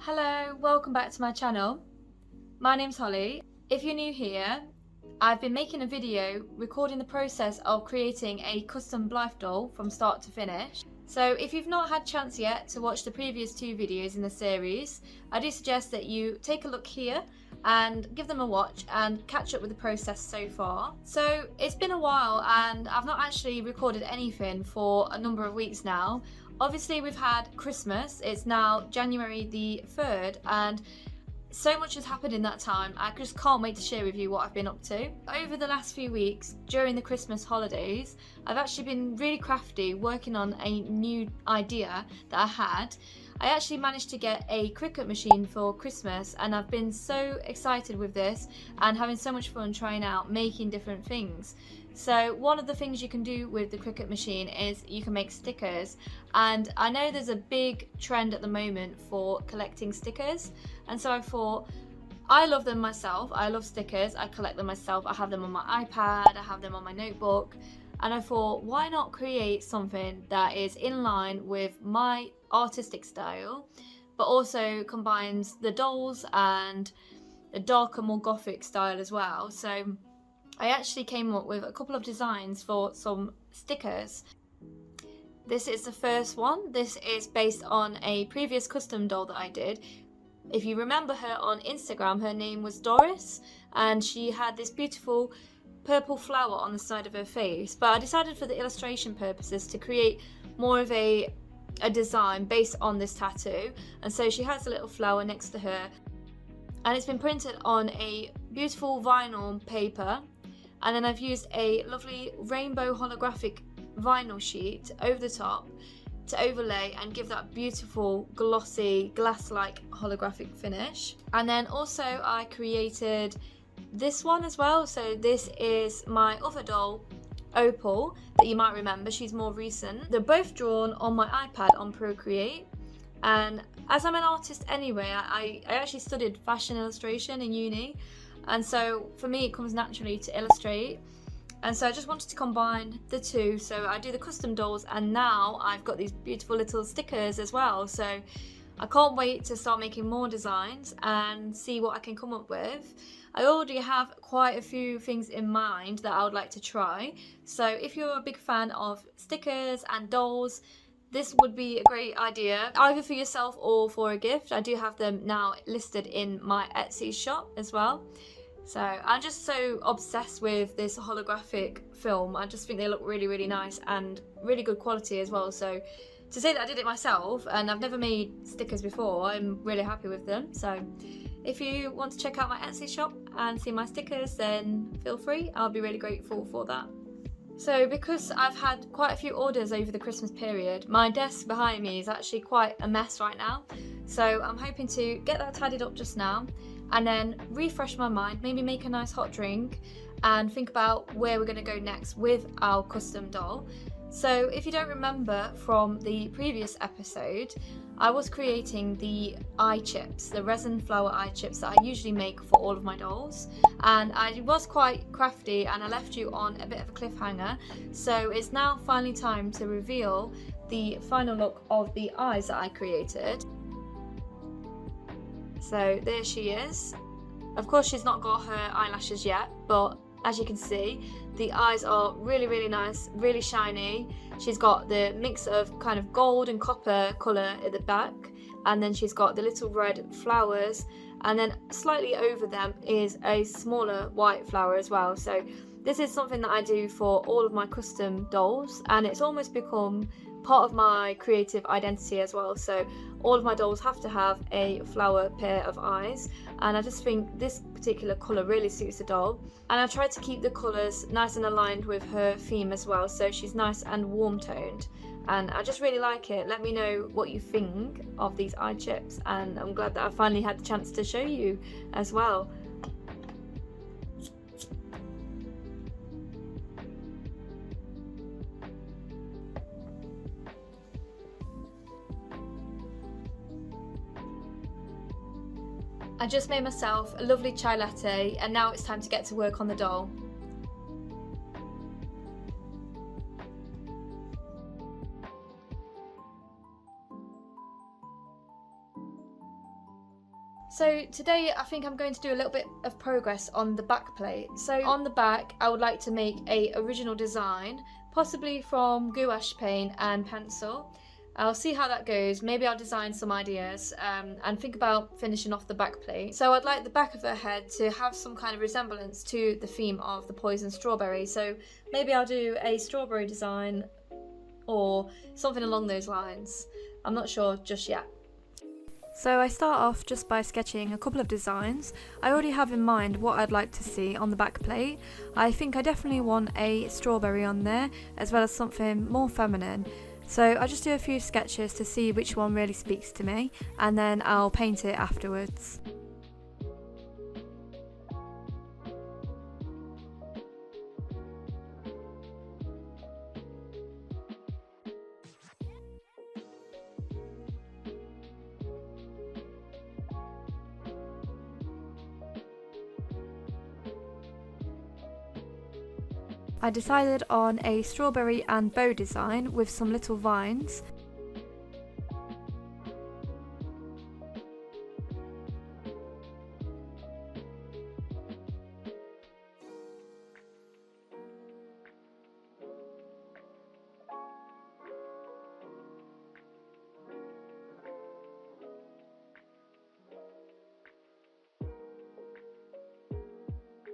Hello, welcome back to my channel. My name's Holly. If you're new here, I've been making a video recording the process of creating a custom Blythe doll from start to finish. So if you've not had a chance yet to watch the previous two videos in the series, I do suggest that you take a look here and give them a watch and catch up with the process so far. So it's been a while and I've not actually recorded anything for a number of weeks now. Obviously we've had Christmas, it's now January the 3rd and so much has happened in that time. I just can't wait to share with you what I've been up to. Over the last few weeks, during the Christmas holidays, I've actually been really crafty working on a new idea that I had. I actually managed to get a Cricut machine for Christmas and I've been so excited with this and having so much fun trying out making different things. So one of the things you can do with the Cricut machine is you can make stickers, and I know there's a big trend at the moment for collecting stickers, and so I thought, I love them myself, I love stickers, I collect them myself, I have them on my iPad, I have them on my notebook, and I thought why not create something that is in line with my artistic style but also combines the dolls and a darker, more gothic style as well. So I actually came up with a couple of designs for some stickers. This is the first one. This is based on a previous custom doll that I did. If you remember her on Instagram, her name was Doris and she had this beautiful purple flower on the side of her face, but I decided for the illustration purposes to create more of a design based on this tattoo, and so she has a little flower next to her and it's been printed on a beautiful vinyl paper, and then I've used a lovely rainbow holographic vinyl sheet over the top to overlay and give that beautiful glossy glass-like holographic finish. And then also I created this one as well. So this is my other doll, Opal, that you might remember. She's more recent. They're both drawn on my iPad on Procreate, and as I'm an artist anyway, I actually studied fashion illustration in uni, and so for me it comes naturally to illustrate, and so I just wanted to combine the two. So I do the custom dolls and now I've got these beautiful little stickers as well, so I can't wait to start making more designs and see what I can come up with. I already have quite a few things in mind that I would like to try, so if you're a big fan of stickers and dolls, this would be a great idea, either for yourself or for a gift. I do have them now listed in my Etsy shop as well. So I'm just so obsessed with this holographic film. I just think they look really, really nice and really good quality as well. So to say that I did it myself and I've never made stickers before, I'm really happy with them. So if you want to check out my Etsy shop and see my stickers, then feel free. I'll be really grateful for that. So because I've had quite a few orders over the Christmas period, my desk behind me is actually quite a mess right now. So I'm hoping to get that tidied up just now and then refresh my mind, maybe make a nice hot drink and think about where we're going to go next with our custom doll. So if you don't remember from the previous episode, I was creating the eye chips, the resin flower eye chips that I usually make for all of my dolls, and I was quite crafty and I left you on a bit of a cliffhanger, so it's now finally time to reveal the final look of the eyes that I created. So there she is. Of course she's not got her eyelashes yet, but as you can see, the eyes are really, really nice, really shiny. She's got the mix of kind of gold and copper colour at the back, and then she's got the little red flowers, and then slightly over them is a smaller white flower as well. So this is something that I do for all of my custom dolls, and it's almost become part of my creative identity as well. So all of my dolls have to have a flower pair of eyes, and I just think this particular colour really suits the doll, and I tried to keep the colours nice and aligned with her theme as well, so she's nice and warm toned and I just really like it. Let me know what you think of these eye chips, and I'm glad that I finally had the chance to show you as well. I just made myself a lovely chai latte and now it's time to get to work on the doll. So today I think I'm going to do a little bit of progress on the back plate. So on the back I would like to make a original design, possibly from gouache paint and pencil. I'll see how that goes. Maybe I'll design some ideas and think about finishing off the back plate. So I'd like the back of the head to have some kind of resemblance to the theme of the poison strawberry. So maybe I'll do a strawberry design or something along those lines. I'm not sure just yet. So I start off just by sketching a couple of designs. I already have in mind what I'd like to see on the back plate. I think I definitely want a strawberry on there, as well as something more feminine. So I just do a few sketches to see which one really speaks to me, and then I'll paint it afterwards. I decided on a strawberry and bow design with some little vines.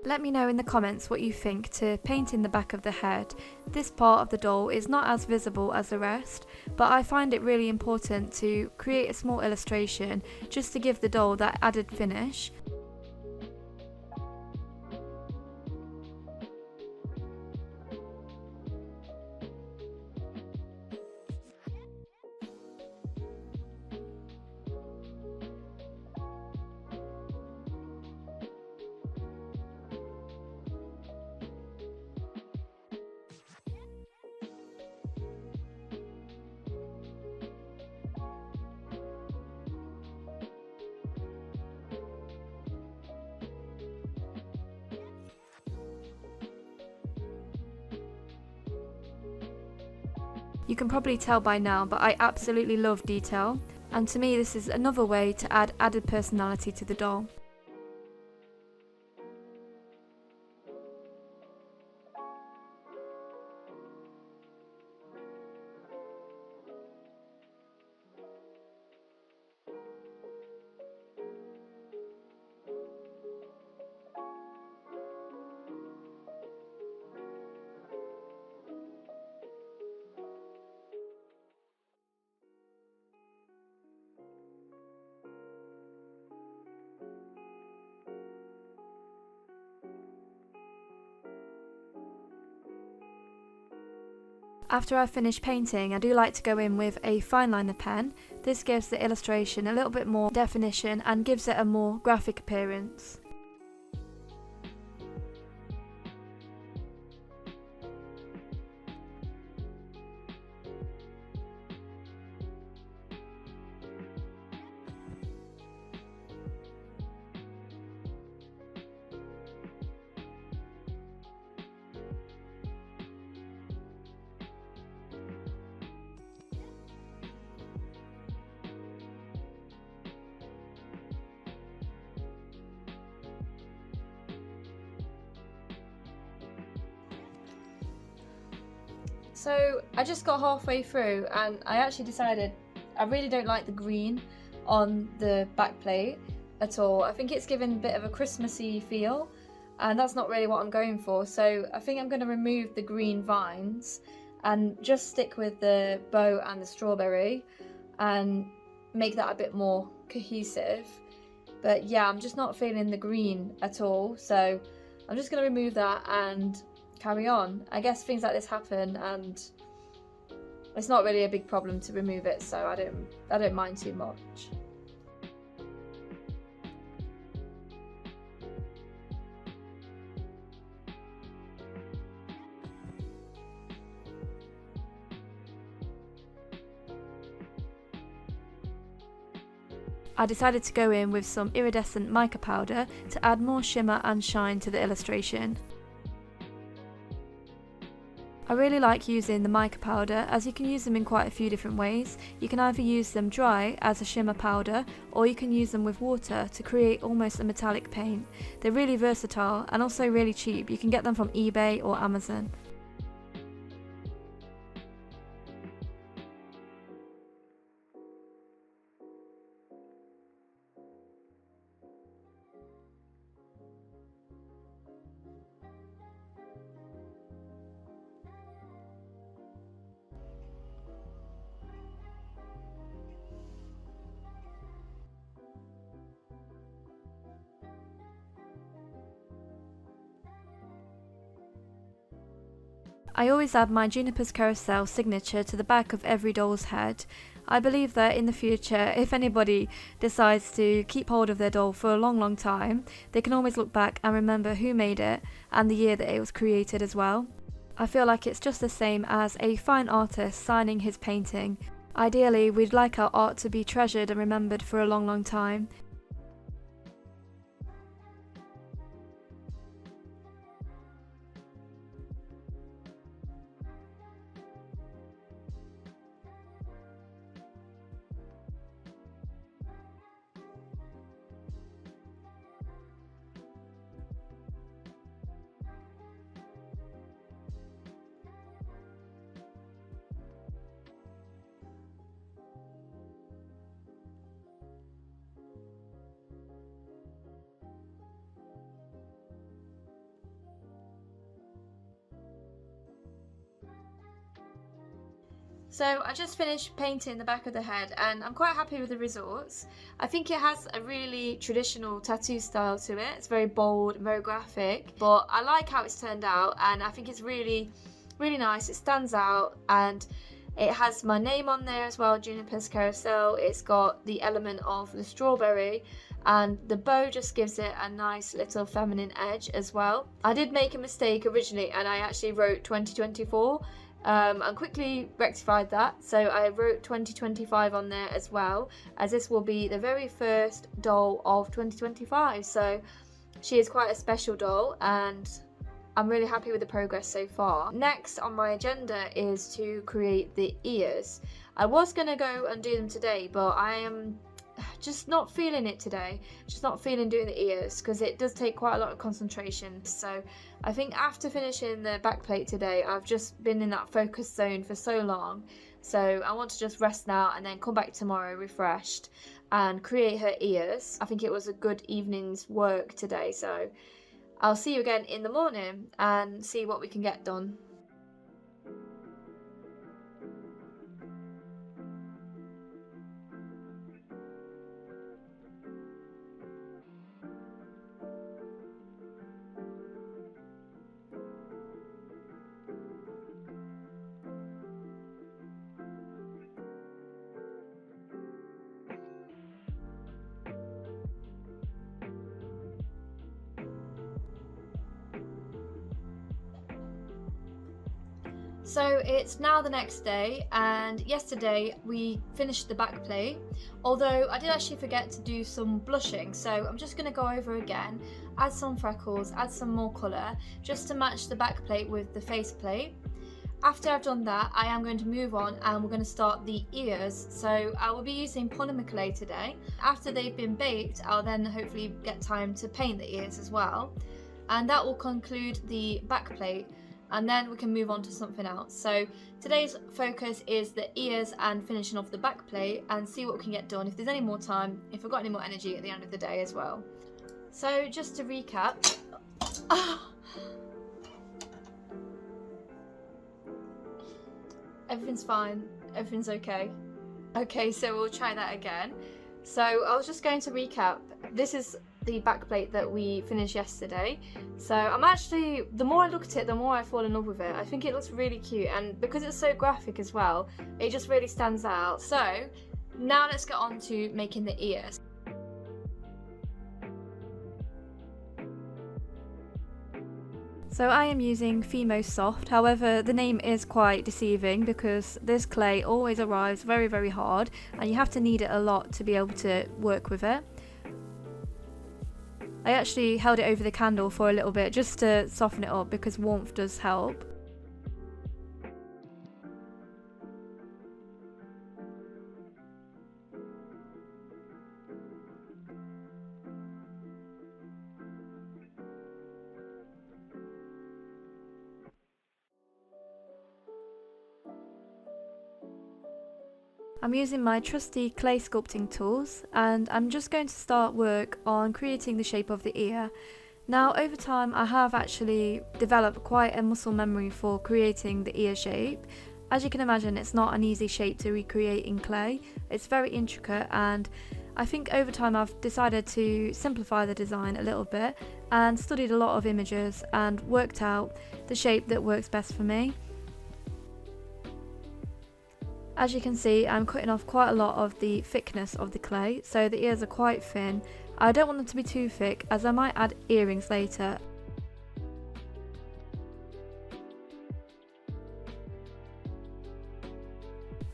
Let me know in the comments what you think to painting the back of the head. This part of the doll is not as visible as the rest, but I find it really important to create a small illustration just to give the doll that added finish. You can probably tell by now, but I absolutely love detail, and to me this is another way to add added personality to the doll. After I finish painting, I do like to go in with a fine liner pen. This gives the illustration a little bit more definition and gives it a more graphic appearance. So I just got halfway through and I actually decided I really don't like the green on the back plate at all. I think it's given a bit of a Christmassy feel and that's not really what I'm going for. So I think I'm going to remove the green vines and just stick with the bow and the strawberry and make that a bit more cohesive. But yeah, I'm just not feeling the green at all. So I'm just going to remove that and carry on. I guess things like this happen and it's not really a big problem to remove it, so I don't mind too much. I decided to go in with some iridescent mica powder to add more shimmer and shine to the illustration. I really like using the mica powder, as you can use them in quite a few different ways. You can either use them dry as a shimmer powder, or you can use them with water to create almost a metallic paint. They're really versatile and also really cheap. You can get them from eBay or Amazon. I always add my Juniper's Carousel signature to the back of every doll's head. I believe that in the future, if anybody decides to keep hold of their doll for a long time, they can always look back and remember who made it and the year that it was created as well. I feel like it's just the same as a fine artist signing his painting. Ideally, we'd like our art to be treasured and remembered for a long time. So I just finished painting the back of the head and I'm quite happy with the results. I think it has a really traditional tattoo style to it. It's very bold and very graphic, but I like how it's turned out and I think it's really nice. It stands out and it has my name on there as well, Juniper's Carousel. It's got the element of the strawberry and the bow just gives it a nice little feminine edge as well. I did make a mistake originally and I actually wrote 2024. And quickly rectified that, so I wrote 2025 on there as well, as this will be the very first doll of 2025, so she is quite a special doll and I'm really happy with the progress so far. Next on my agenda is to create the ears. I was going to go and do them today, but I am just not feeling it today, just not feeling doing the ears because it does take quite a lot of concentration. So I think after finishing the backplate today, I've just been in that focus zone for so long, so I want to just rest now and then come back tomorrow refreshed and create her ears. I think it was a good evening's work today, so I'll see you again in the morning and see what we can get done. So it's now the next day, and yesterday we finished the backplate, although I did actually forget to do some blushing, so I'm just going to go over again, add some freckles, add some more colour, just to match the backplate with the faceplate. After I've done that, I am going to move on and we're going to start the ears. So I will be using polymer clay today. After they've been baked, I'll then hopefully get time to paint the ears as well. And that will conclude the backplate, and then we can move on to something else. So today's focus is the ears and finishing off the backplate and see what we can get done, if there's any more time, if I've got any more energy at the end of the day as well. So just to recap, everything's fine, everything's okay. Okay, so we'll try that again. So I was just going to recap. This is the backplate that we finished yesterday. So I'm actually, the more I look at it, the more I fall in love with it. I think it looks really cute, and because it's so graphic as well, it just really stands out. So now let's get on to making the ears. So I am using Fimo Soft, however the name is quite deceiving because this clay always arrives very hard and you have to knead it a lot to be able to work with it. I actually held it over the candle for a little bit just to soften it up because warmth does help. I'm using my trusty clay sculpting tools and I'm just going to start work on creating the shape of the ear. Now over time I have actually developed quite a muscle memory for creating the ear shape. As you can imagine, it's not an easy shape to recreate in clay. It's very intricate, and I think over time I've decided to simplify the design a little bit and studied a lot of images and worked out the shape that works best for me. As you can see, I'm cutting off quite a lot of the thickness of the clay, so the ears are quite thin. I don't want them to be too thick as I might add earrings later.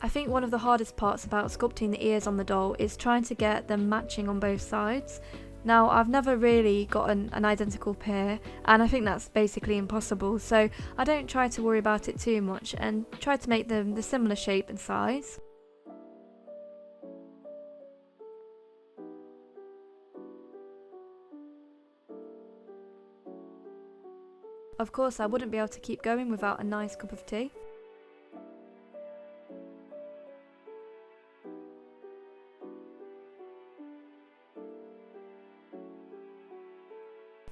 I think one of the hardest parts about sculpting the ears on the doll is trying to get them matching on both sides. Now, I've never really gotten an identical pair, and I think that's basically impossible, so I don't try to worry about it too much and try to make them the similar shape and size. Of course, I wouldn't be able to keep going without a nice cup of tea.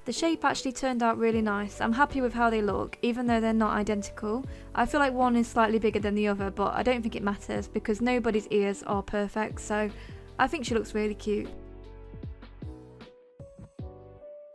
The shape actually turned out really nice. I'm happy with how they look, even though they're not identical. I feel like one is slightly bigger than the other, but I don't think it matters because nobody's ears are perfect, so I think she looks really cute.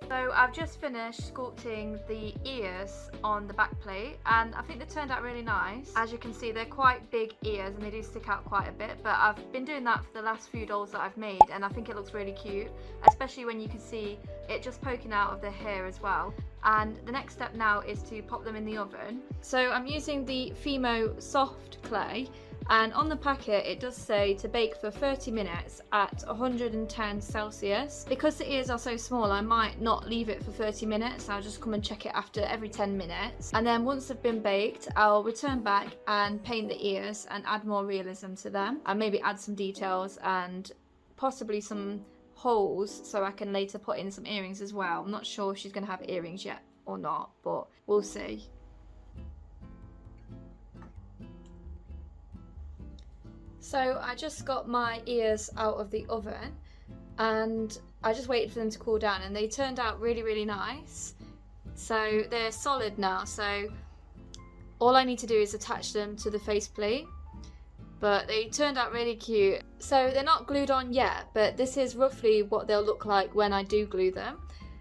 So I've just finished sculpting the ears on the back plate and I think they turned out really nice. As you can see, they're quite big ears and they do stick out quite a bit, but I've been doing that for the last few dolls that I've made and I think it looks really cute, especially when you can see it just poking out of the hair as well. And the next step now is to pop them in the oven. So I'm using the Fimo soft clay, and on the packet it does say to bake for 30 minutes at 110 Celsius. Because the ears are so small, I might not leave it for 30 minutes. I'll just come and check it after every 10 minutes. And then once they've been baked, I'll return back and paint the ears and add more realism to them. And maybe add some details and possibly some holes so I can later put in some earrings as well. I'm not sure if she's going to have earrings yet or not, but we'll see. So I just got my ears out of the oven and I just waited for them to cool down and they turned out really nice. So they're solid now, so all I need to do is attach them to the faceplate. But they turned out really cute. So they're not glued on yet, but this is roughly what they'll look like when I do glue them.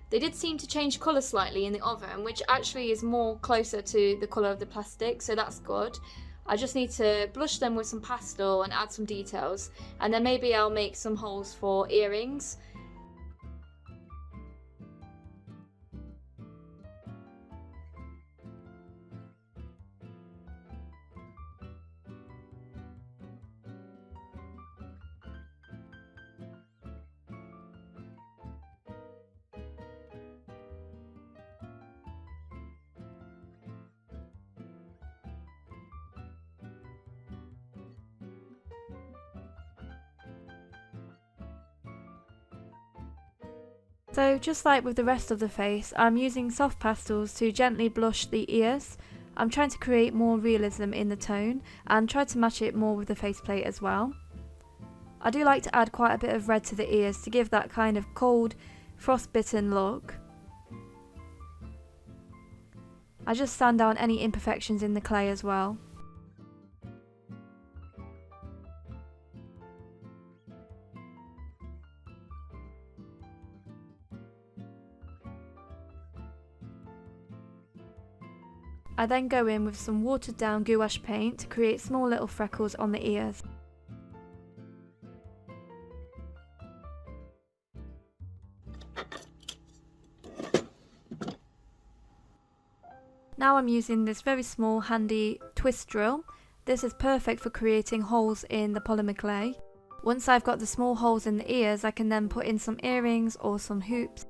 They did seem to change colour slightly in the oven, which actually is more closer to the colour of the plastic, so that's good. I just need to blush them with some pastel and add some details, and then maybe I'll make some holes for earrings. So just like with the rest of the face, I'm using soft pastels to gently blush the ears. I'm trying to create more realism in the tone and try to match it more with the faceplate as well. I do like to add quite a bit of red to the ears to give that kind of cold, frostbitten look. I just sand down any imperfections in the clay as well. I then go in with some watered down gouache paint to create small little freckles on the ears. Now I'm using this very small handy twist drill. This is perfect for creating holes in the polymer clay. Once I've got the small holes in the ears, I can then put in some earrings or some hoops.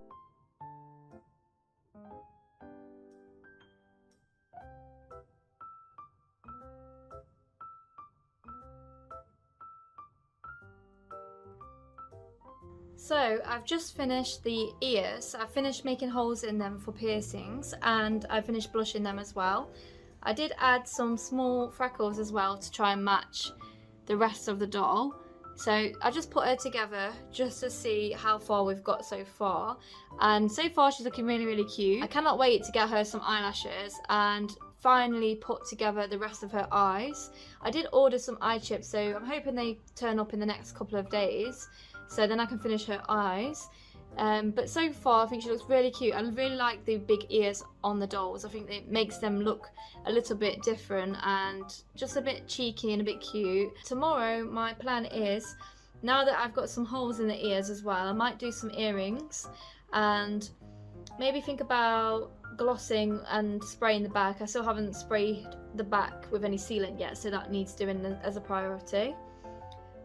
So I've just finished the ears. I've finished making holes in them for piercings and I finished blushing them as well. I did add some small freckles as well to try and match the rest of the doll. So I just put her together just to see how far we've got so far, and so far she's looking really, really cute. I cannot wait to get her some eyelashes and finally put together the rest of her eyes. I did order some eye chips, so I'm hoping they turn up in the next couple of days, so then I can finish her eyes. But so far I think she looks really cute. I really like the big ears on the dolls. I think it makes them look a little bit different and just a bit cheeky and a bit cute. Tomorrow my plan is, now that I've got some holes in the ears as well, I might do some earrings and maybe think about glossing and spraying the back. I still haven't sprayed the back with any sealant yet, so that needs doing as a priority.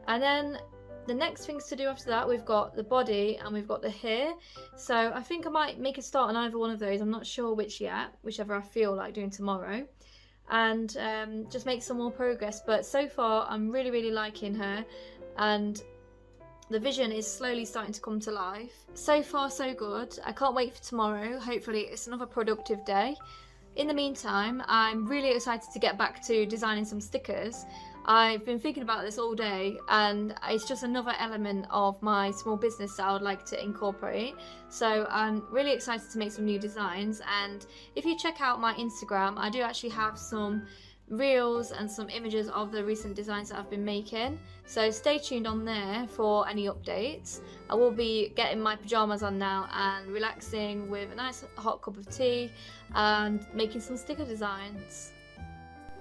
And then the next things to do after that, we've got the body and we've got the hair. So I think I might make a start on either one of those. I'm not sure which yet, whichever I feel like doing tomorrow, and just make some more progress. But so far I'm really, really liking her, and the vision is slowly starting to come to life. So far so good. I can't wait for tomorrow. Hopefully it's another productive day. In the meantime, I'm really excited to get back to designing some stickers. I've been thinking about this all day, and it's just another element of my small business that I would like to incorporate. So I'm really excited to make some new designs, and if you check out my Instagram, I do actually have some reels and some images of the recent designs that I've been making, so stay tuned on there for any updates. I will be getting my pajamas on now and relaxing with a nice hot cup of tea and making some sticker designs.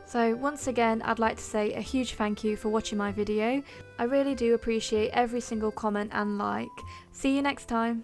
So once again, I'd like to say a huge thank you for watching my video. I really do appreciate every single comment and like. See you next time.